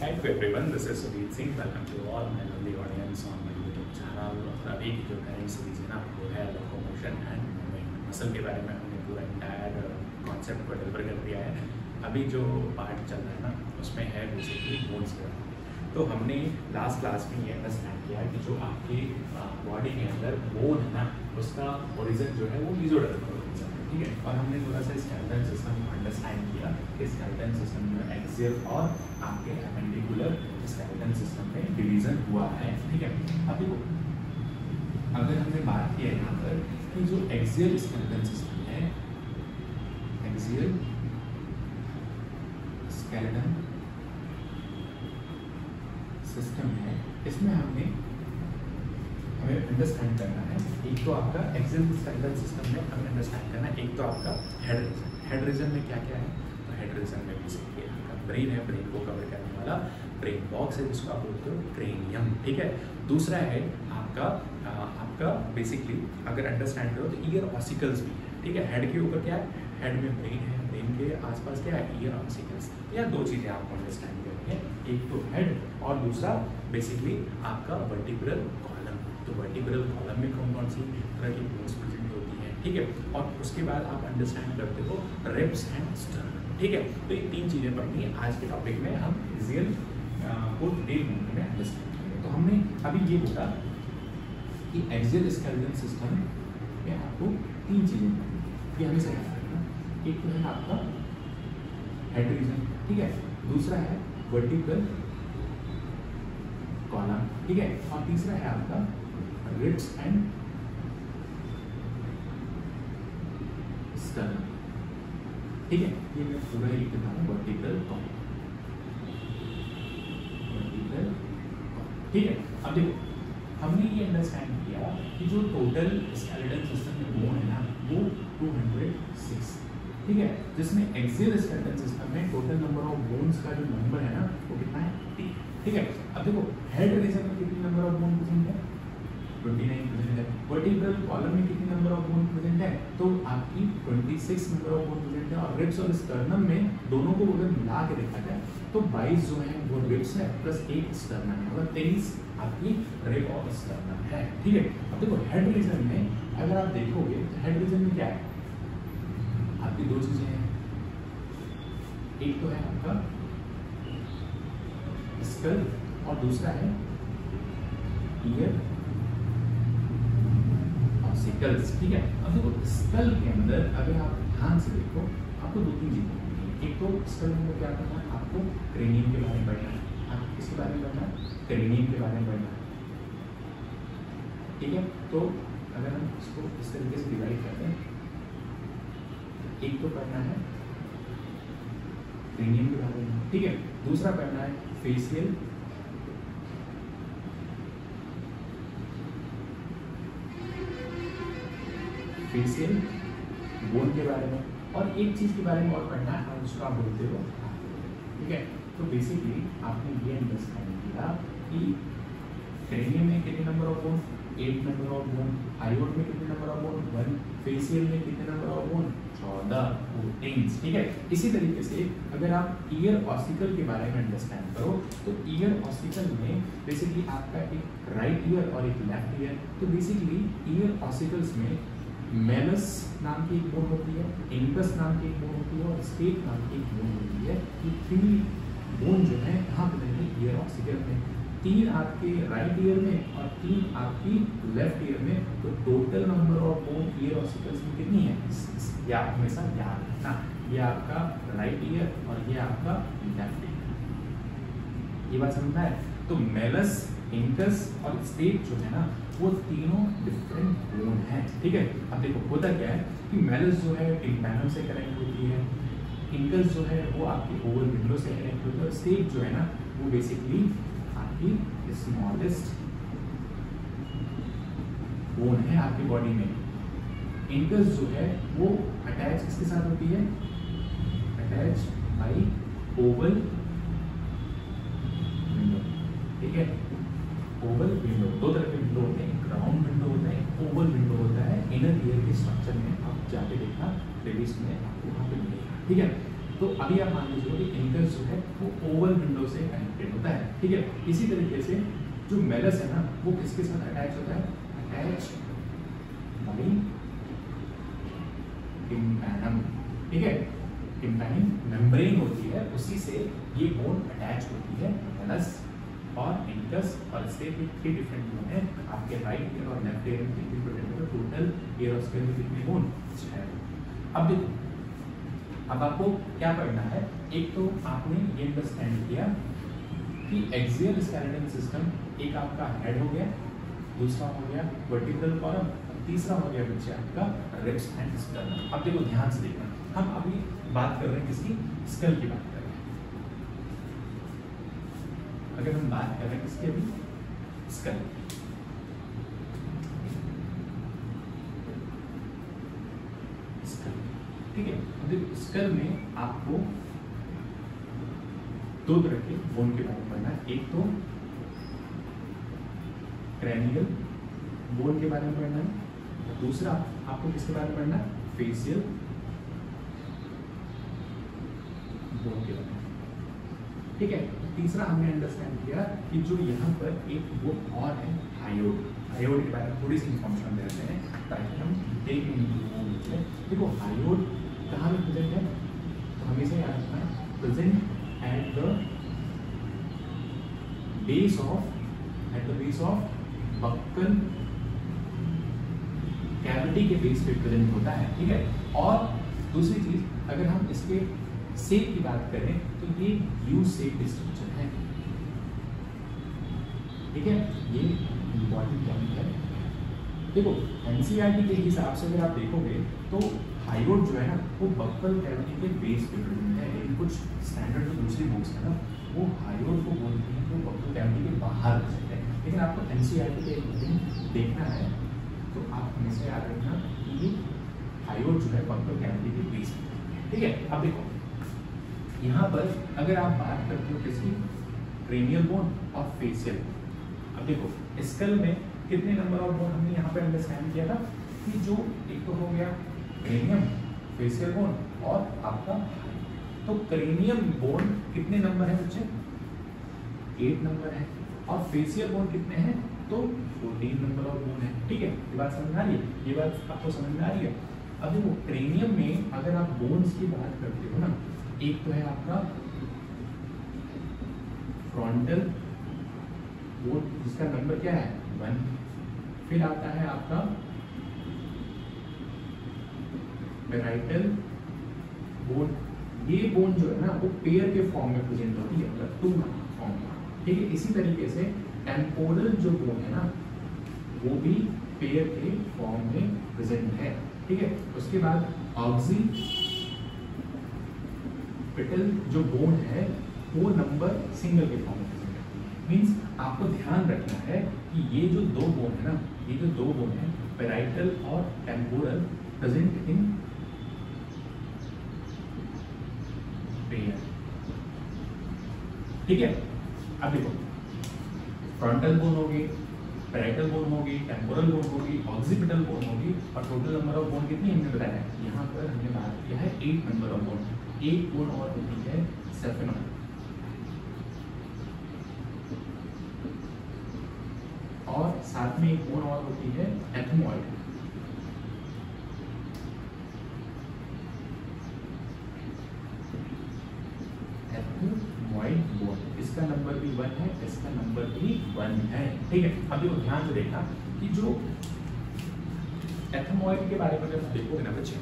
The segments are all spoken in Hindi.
Hi to everyone, this is Sudhir Singh. Welcome to all my lovely audience on my YouTube channel. और अभी की जो करंट सीरीज है ना वो है लोकोमोशन एंड मूवमेंट। मसल के बारे में हमने पूरा इंटायर कॉन्सेप्ट को डिलीवर कर दिया है। अभी जो पार्ट चल रहा है ना उसमें है बेसिकली बोन्स के बारे में। तो हमने लास्ट क्लास में ये अंडरस्टैंड किया कि जो आपकी बॉडी के अंदर बोन है ना उसका ओरिजिन जो है वो मीजोडर्मल ओरिजिन है, ठीक है। और हमने थोड़ा सा स्केलेटल सिस्टम अंडरस्टैंड किया कि स्केलेटल सिस्टम में एक्सियल और आपके एपेंडिकुलर स्केलेटल सिस्टम में डिवीजन हुआ है, ठीक है। अब देखो अगर हमने बात की है यहाँ पर कि जो एक्सियल स्केलेटल सिस्टम है, एक्सियल स्केलेटल सिस्टम है, इसमें हमें अंडरस्टैंड करना है। एक तो आपका एक्सियल स्केलेटल सिस्टम में हमें अंडरस्टैंड करना है, एक तो आपका हेड रीजन। हेड रीजन में क्या क्या है? तो हेड रीजन में बेसिकली आपका ब्रेन है, ब्रेन को कवर करने वाला ब्रेन बॉक्स है जिसको आप बोलते हो क्रेनियम, ठीक है। दूसरा है आपका बेसिकली अगर अंडरस्टैंड करो तो ईयर ऑसिकल्स भी है, ठीक है। हेड के ऊपर क्या है? हेड में ब्रेन है, ब्रेन के आसपास क्या है? Ear ossicles. तो यहाँ दो चीज़ें आपको अंडरस्टैंड करेंगे, एक तो हेड और दूसरा बेसिकली आपका वर्टिब्रल कॉलम। तो वर्टिब्रल कॉलम में कौन कौन सी तरह की बोन्स प्रेजेंट होती है, ठीक है। और उसके बाद आप अंडरस्टैंड करते हो रिब्स एंड स्टर्नम, ठीक है। तो ये तीन चीज़ें पढ़नी है आज के टॉपिक में। हम एक्सियल को डे में अंडरस्टैंड करेंगे। तो हमने अभी ये बोला कि एक्सियल स्केलेटल सिस्टम में आपको तीन चीज़ें पढ़नी है, ये हमेशा याद रखना। एक तो है आपका हेड रीजन, ठीक है। दूसरा है वर्टिब्रल कॉलम, ठीक है। और तीसरा है आपका रिब्स एंड स्टर्नम, ठीक है। ये मैं पूरा ही लिख देता हूँ, वर्टिब्रल कॉलम, वर्टिब्रल कॉलम, ठीक है। अब देखो हमने ये अंडरस्टैंड किया कि जो टोटल स्केलेटल सिस्टम में बोन है ना वो 206, ठीक है। जिसमें एक्सियल स्केलेटल सिस्टम में टोटल नंबर ऑफ बोन्स का जो नंबर है ना वो कितना है? 3, ठीक है। अब देखो हेड रीजन में कितनी नंबर ऑफ बोन प्रेजेंट है? 29 प्रेजेंट है। वर्टिब्रल कॉलम में कितनी नंबर ऑफ बोन प्रेजेंट है? तो आपकी 26 नंबर ऑफ बोन प्रेजेंट है। और रिब्स और स्टर्नम में दोनों को अगर मिला के देखा जाए तो 22 जो है वो रिब्स है प्लस 1 स्टर्नम है, मतलब 23 आपकी रिब और स्टर्नम है, ठीक है। अब देखो हेड रीजन में अगर आप देखोगे तो हेड रीजन में क्या है? आपकी दो चीजें हैं, एक तो है आपका स्कल और दूसरा है ईयर ऑसिकल्स, ठीक है। अब देखो स्कल के अंदर अगर आप ध्यान से देखो आपको दो तीन चीजें, एक तो स्कल में क्या करना है? आपको क्रेनियम के बारे में पढ़ना है। आप किसके बारे में पढ़ना है? क्रेनियम के बारे में पढ़ना है, ठीक है। तो अगर हम इसको इस तरीके से डिवाइड करते हैं, एक तो पढ़ना है क्रेनियम के बारे में, ठीक है। दूसरा पढ़ना है फेशियल बोन के बारे में, और एक चीज के बारे में और पढ़ना है उसको आप बोलते हो, ठीक है। तो बेसिकली आपने ये अंडरस्टैंड किया कि क्रेनियम में कितने number of bone? 8 number of bone. Hyoid में कितने नंबर ऑफ बोन? 1। फेशियल में कितने नंबर ऑफ बोन? 14, 14, ठीक है। इसी तरीके से अगर आप ईयर ऑसिकल के बारे में अंडरस्टैंड करो तो ईयर ऑसिकल में बेसिकली आपका एक राइट ईयर और एक लेफ्ट ईयर। तो बेसिकली ईयर ऑसिकल्स में मेलस नाम की एक बोन होती है, इंकस नाम की एक बोन होती है और स्टेट नाम की एक बोन होती है। ये 3 बोन जो है यहाँ पे रहेंगे ईयर ऑसिकल में, 3 आपके राइट ईयर में और 3 आपकी लेफ्ट ईयर में। तो total number of bone ear ossicles में कितनी है? ये आप हमेशा याद रखना, ये आपका राइट ईयर और ये आपका लेफ्ट ईयर। ये बात समझना है? तो मेलस, इंकस और स्टेट जो है ना वो तीनों डिफरेंट बोन है, ठीक है। अब देखो होता क्या है कि मेलस जो है टिम्पैनम से कनेक्ट होती है, इंकस जो है वो आपकी ओवल विंडो से कनेक्ट होती है, और स्टेट जो है ना वो बेसिकली आपकी स्मॉलेस्ट बोन है आपकी बॉडी में। इंकस जो है वो अटैच किसके साथ होती है? अटैच बाई ओवल विंडो, ठीक है। ओवल विंडो दो तरह के विंडो होते हैं, ग्राउंड विंडो होता है, ओवल विंडो होता है। इनर ईयर के स्ट्रक्चर में आप जाके देखना, प्लेलिस्ट में आपको वहाँ पे मिलेगा, ठीक है। तो अभी आप मान लीजिए कि इंकस जो है वो ओवल विंडो से कनेक्टेड होता है, ठीक है। इसी तरीके से जो मेलस है ना वो किसके साथ अटैच होता है, अटैच बाय टिम्पैनम, ठीक है। टिम्पैनिक मेम्ब्रेन होती है, उसी से ये बोन अटैच होती है मेलस और इंकस, और इसके भी 3 डिफरेंट बोन है आपके राइट ईयर और लेफ्ट ईयर में। टोटल ईयरोस्फीयर में कितने बोन, 6। अब देखो, अब आपको क्या करना है, एक तो आपने ये अंडरस्टैंड किया कि एक्सियल स्केलेटल सिस्टम एक आपका हेड हो गया, दूसरा हो गया वर्टिब्रल कॉलम, तीसरा हो गया बच्चे आपका रिब्स एंड स्टर्नम। अब देखो ध्यान से देखना, हम अभी बात कर रहे हैं किसकी, स्कल की बात कर रहे हैं। अगर हम बात कर रहे हैं किसकी, अभी स्कल, ठीक है। देखो स्कल में आपको 2 तरह के बोन के बारे में पढ़ना है, एक तो क्रैनियल बोन के बारे में पढ़ना है, दूसरा आपको किसके बारे में पढ़ना है, फेशियल बोन के बारे में, ठीक है। तीसरा हमने अंडरस्टैंड किया कि जो यहाँ पर एक बोन और है हायोड, हायोड के बारे में थोड़ी सी इंफॉर्मेशन देते हैं ताकि हम देख लें। देखो हायोड कहाँ में प्रेजेंट है, तो हमेशा याद रखना है, present at the base of buccal cavity के बेस पे प्रेजेंट होता है, ठीक है। और दूसरी चीज अगर हम इसके शेप की बात करें तो ये यू शेप स्ट्रक्चर है, ठीक है। ये इंपॉर्टेंट पॉइंट है। देखो एनसीईआरटी के हिसाब से अगर आप देखोगे तो हायोड जो है ना वो बक्कल कैविटी के बेस पे प्रेजेंट है, लेकिन कुछ स्टैंडर्ड जो दूसरी बुक्स है ना वो हायोड को बोलते हैं तो बक्कल कैविटी के बाहर प्रेजेंट है। लेकिन आपको एनसीईआरटी के एक देखना है तो आप हमेशा याद रखना कि ये हायोड जो है बक्कल कैविटी के बेस पे, ठीक है। अब देखो यहाँ पर अगर आप बात करते हो किसकी, क्रेनियल बोन और फेशियल। अब देखो स्कल में कितने नंबर ऑफ बोन हमने यहाँ पे अंडरस्टैंड किया था कि जो एक तो हो गया क्रेनियम, फेशियल बोन और आपका, तो क्रेनियम बोन कितने नंबर है बच्चे, 8 नंबर है, और फेशियल बोन कितने हैं, तो 14 नंबर ऑफ बोन है, ठीक है। ये बात समझ में आ रही है, ये बात आपको समझ में आ रही है। अब देखो क्रेनियम में अगर आप बोन्स की बात करते हो ना, एक तो है आपका फ्रंटल बोन जिसका नंबर क्या है 1, फिर आता है आपका पैराइटल बोन। ये बोन जो है ना वो पेयर के फॉर्म में प्रेजेंट होती है, मतलब 2 फॉर्म में, ठीक है। इसी तरीके से टेम्पोरल जो बोन है ना वो भी पेयर के फॉर्म में प्रेजेंट है, ठीक है। उसके बाद ऑक्सीपिटल जो बोन है वो नंबर सिंगल के फॉर्म में प्रेजेंट है। मींस आपको ध्यान रखना है कि ये जो 2 बोन है ना, ये जो 2 बोन है पैराइटल और टेम्पोरल प्रेजेंट इन पेयर, ठीक है। अब देखो फ्रंटल बोन होगी, पैराइटल बोन होगी, टेम्पोरल बोन होगी, ऑक्सीपिटल बोन होगी, और टोटल नंबर ऑफ बोन कितनी हमने बताया है, यहाँ पर हमने बात किया है 8 नंबर ऑफ बोन। एक बोन और होती है सेफेनॉइड, और साथ में एक बोन और होती है एथमॉइड। एथमॉइड बोन, इसका नंबर भी 1 है, इसका नंबर भी 1 है, ठीक है। अब देखो ध्यान से देखना कि जो एथमॉइड के बारे में अगर देखोगे ना बच्चे,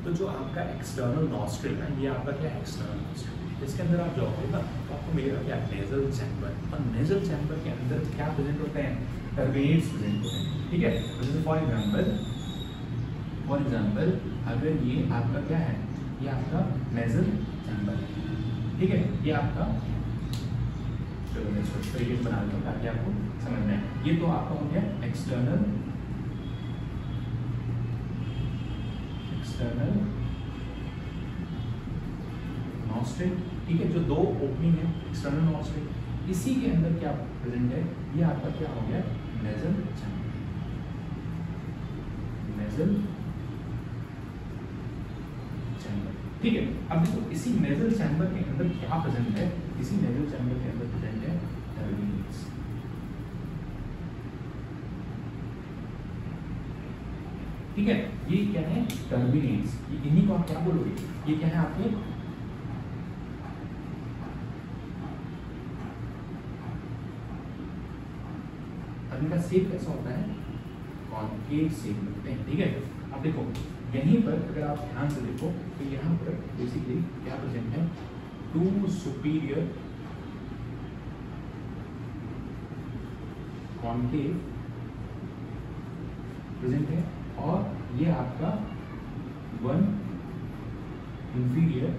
तो जो आपका एक्सटर्नल नॉस्ट्रिल है, ये आपका क्या है एक्सटर्नल नॉस्ट्रिल, इसके अंदर आप जाओगे ना तो आपको मिलेगा क्या नेजल चैम्बर, और नेजल चैम्बर के अंदर क्या प्रेजेंट होते हैं, टर्बिनेट्स प्रेजेंट होते हैं, ठीक है। जैसे फॉर एग्जांपल अगर ये आपका क्या है, ये आपका नेजल चैम्बर है, ठीक है। ये आपका, चलो मैं इसको तरीके से बना देता हूँ ताकि आपको समझ में आए। ये तो आपका हो गया एक्सटर्नल नॉस्ट्रिल, ठीक है। जो 2 ओपनिंग है एक्सटर्नल नॉस्ट्रिल, इसी के अंदर क्या प्रेजेंट है, ये आपका क्या हो गया नेजल चैम्बर, नेजल चैम्बर, ठीक है, अब देखो इसी नेजल चैम्बर के अंदर क्या प्रेजेंट है, इसी नेजल चैम्बर के अंदर प्रेजेंट है टर्बिनेट्स। ठीक है, ये क्या है, टर्बिनेट्स, इन्हीं को आप क्या बोलोगे, ये क्या है आपके इनका शेप कैसा होता है, कॉन्केव शेप मिलते हैं। ठीक है, अब देखो यहीं पर अगर आप ध्यान से देखो तो यहाँ पर बेसिकली क्या प्रेजेंट है, टू सुपीरियर कॉन्केव प्रेजेंट है और ये आपका वन इंफीरियर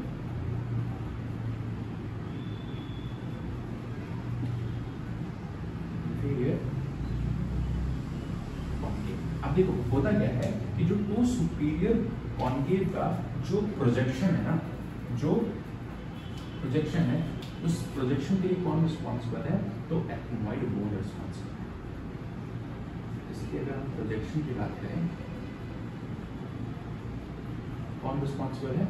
अब देखो होता क्या है कि जो टू सुपीरियर कॉन्केव का जो प्रोजेक्शन है ना, जो प्रोजेक्शन है उस प्रोजेक्शन के लिए कौन रिस्पॉन्सिबल है, तो एथमोइड बोन रिस्पॉन्सिबल है। इसलिए अगर हम प्रोजेक्शन की बात करें कौन रिस्पॉन्सिबल है,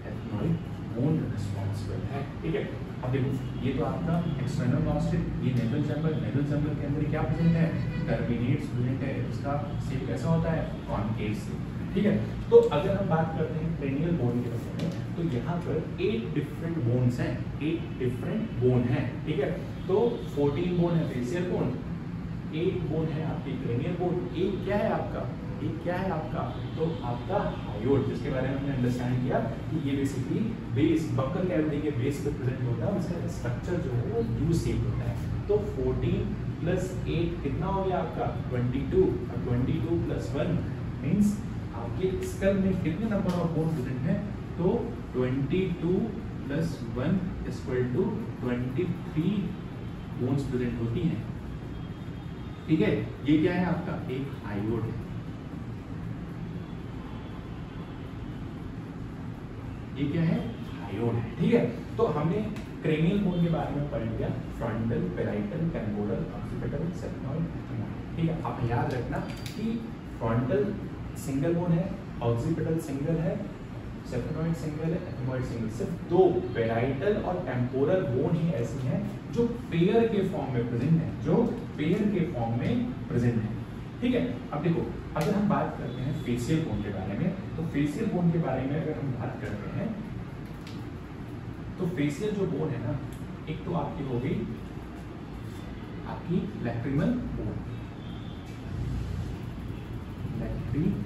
एथमोइड बोन रिस्पॉन्सिबल है। ठीक है, अब देखो ये तो आपका एक्सटर्नल नॉस्ट्रिल, ये नेजल चैम्बर, नेजल चैम्बर के अंदर क्या प्रेजेंट है, टर्बिनेट्स प्रेजेंट है, इसका शेप कैसा होता है, कॉन्केव शेप। ठीक है, तो अगर हम बात करते हैं क्रेनियल बोन के बारे में तो यहाँ पर 8 डिफरेंट बोन्स हैं, 8 डिफरेंट बोन हैं। ठीक है, तो 14 बोन है फेशियल बोन, 8 बोन है आपकी क्रेनियल बोन, एक क्या है आपका, एक क्या है आपका, तो आपका हायोड, जिसके बारे में हमने अंडरस्टैंड किया कि ये बेसिकली बेस बक्कल कैविटी के बेस पे प्रेजेंट होता है, उसका स्ट्रक्चर जो है वो यू शेप होता है। तो 14 प्लस 8 कितना हो गया आपका 22, और 22 प्लस 1 मींस आपके स्कल में कितने नंबर ऑफ बोन प्रेजेंट है, तो 22 plus 1 equal to 23 bones present होती हैं। ठीक है, ये क्या है आपका, एक हायोड है, ये क्या है, हायोड है। ठीक है, तो हमने क्रेनियल बोन के बारे में पढ़ लिया, frontal, parietal, temporal, occipital, sphenoid, ethmoid. ठीक है, आप याद रखना कि फ्रंटल सिंगल बोन है, ऑक्सीपिटल सिंगल है, सेफेनॉइड सिंगल है, एथमोइड सिंगल। सिर्फ 2 पेराइटल और टेम्पोरल बोन ही ऐसी हैं जो पेयर के फॉर्म में प्रेजेंट है, जो पेयर के फॉर्म में प्रेजेंट है। ठीक है, अब देखो अगर हम बात करते हैं फेशियल बोन के बारे में, तो फेशियल बोन के बारे में अगर हम बात करते हैं तो फेशियल जो बोन है ना, एक तो आपकी हो गई आपकी लैक्रिमल बोन, लैक्रिमल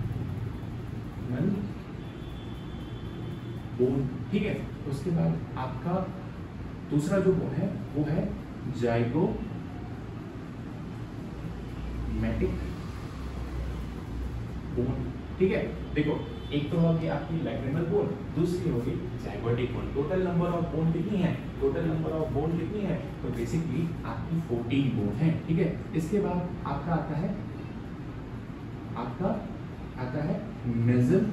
बोन। ठीक है, उसके बाद आपका दूसरा जो बोन है वो है जाइगोमैटिक बोन। ठीक है, देखो एक तो होगी आपकी लैक्रिमल बोन, दूसरी होगी zygotic bone. Total number of bone कितनी है, टोटल नंबर ऑफ बोन कितनी है, तो बेसिकली आपकी 14 बोन है। ठीक है, इसके बाद आपका आता है नेजल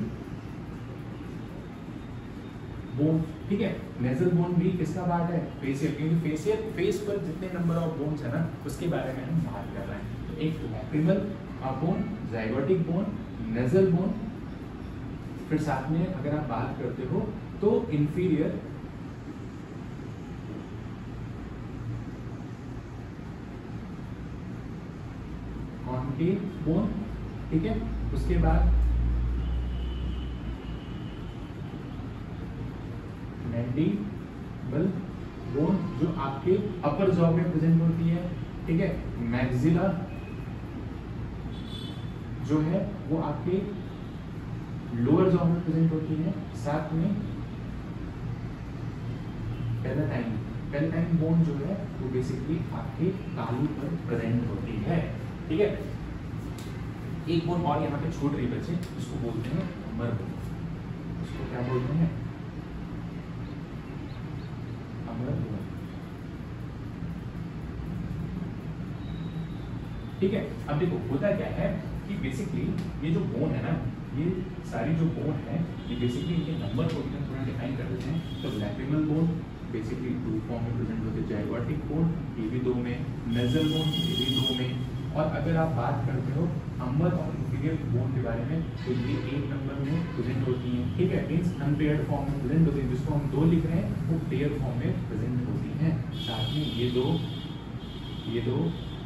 बोन। ठीक है, नेजल बोन भी किसका पार्ट है, फेशियल, क्योंकि फेशियल फेस पर जितने नंबर ऑफ बोन्स है ना उसके बारे में हम बात कर रहे हैं। तो एक lacrimal bone, zygotic bone, nasal bone, फिर साथ में अगर आप बात करते हो तो इंफीरियर कॉन्केव बोन। ठीक है, उसके बाद मैंडिबल बोन जो आपके अपर जॉ में प्रेजेंट होती है। ठीक है, मैक्सिला जो है वो आपके लोअर जॉ में प्रेजेंट होती है, साथ में पैलेटाइन बोन जो है वो बेसिकली आपके तालू पर प्रेजेंट होती है। ठीक है, एक बोन और यहाँ पे छूट रही बच्चे, उसको बोलते हैं अमर बोन। उसको क्या बोलते हैं, अमर बोन। ठीक है, अब देखो होता क्या है कि बेसिकली ये जो बोन है ना, ये सारी जो बोन है ये बेसिकली इनके नंबर को थोड़ा डिफाइन कर देते हैं। तो लैक्रिमल बोन बेसिकली 2 फॉर्म में प्रेजेंट होते हैं, जाइगोटिक बोन ये भी 2 में, नेजल बोन ये भी 2 में, और अगर आप बात करते हो अम्बर और इंफीरियर बोन के बारे में, तो ये 1 नंबर में प्रेजेंट होती हैं, ठीक है, मीन्स अनपेयर्ड फॉर्म में प्रेजेंट होती है, जिसको हम 2 लिख रहे हैं वो पेयर फॉर्म में प्रेजेंट होती हैं, साथ में ये दो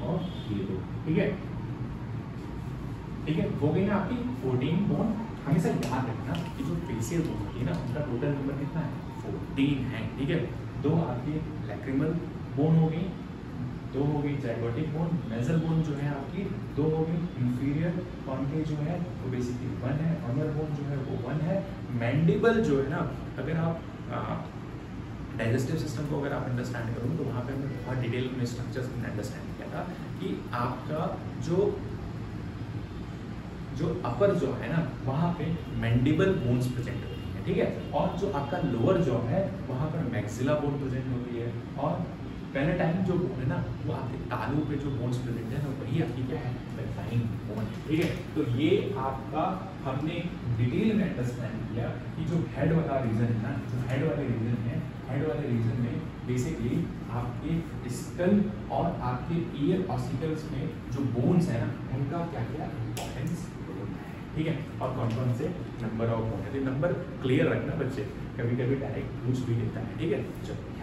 और ये दो, ठीक है, ठीक है, हो गई ना आपकी 14 बोन। हमेशा याद रखना कि जो फेशियल बोन होती है ना उनका टोटल नंबर कितना है, 14 है, ठीक है। 2 आपकी लैक्रिमल बोन हो गई, 2 हो गई जाइगोटिक बोन, नेजल बोन जो है आपकी 2 हो गई, इंफीरियर कॉन्केव जो है वो बेसिकली 1 है, ऑनर बोन जो है वो 1 है, मैंडिबल जो है ना, अगर आप डाइजेस्टिव सिस्टम को अगर आप अंडरस्टैंड करोगे तो वहाँ पे हमने बहुत डिटेल में स्ट्रक्चर्स में अंडरस्टैंड किया था कि आपका जो अपर जॉ है ना वहाँ पे मैंडिबल बोन्स प्रेजेंट होती है, ठीक है, और जो आपका लोअर जॉ है वहाँ पर मैक्सिला बोन प्रेजेंट होती है, और पेनाटाइन जो बोन है ना वो आपके तालू पे जो बोन्स प्रेजेंट है ना वही आपकी क्या है, पेनाटाइन बोन, ठीक है। तो ये आपका हमने डिटेल में अंडरस्टैंड किया कि जो हेड वाला रीजन है ना, जो हेड वाले रीजन है, हेड वाले रीजन में बेसिकली आपके स्कल और आपके ईयर ऑसिकल्स में जो बोन्स है ना उनका क्या क्या इंपॉर्टेंस होता है, ठीक है, और कौन-कौन से नंबर ऑफ बोन है, नंबर क्लियर रखना बच्चे, कभी कभी डायरेक्ट पूछ भी देता है, ठीक है। चलो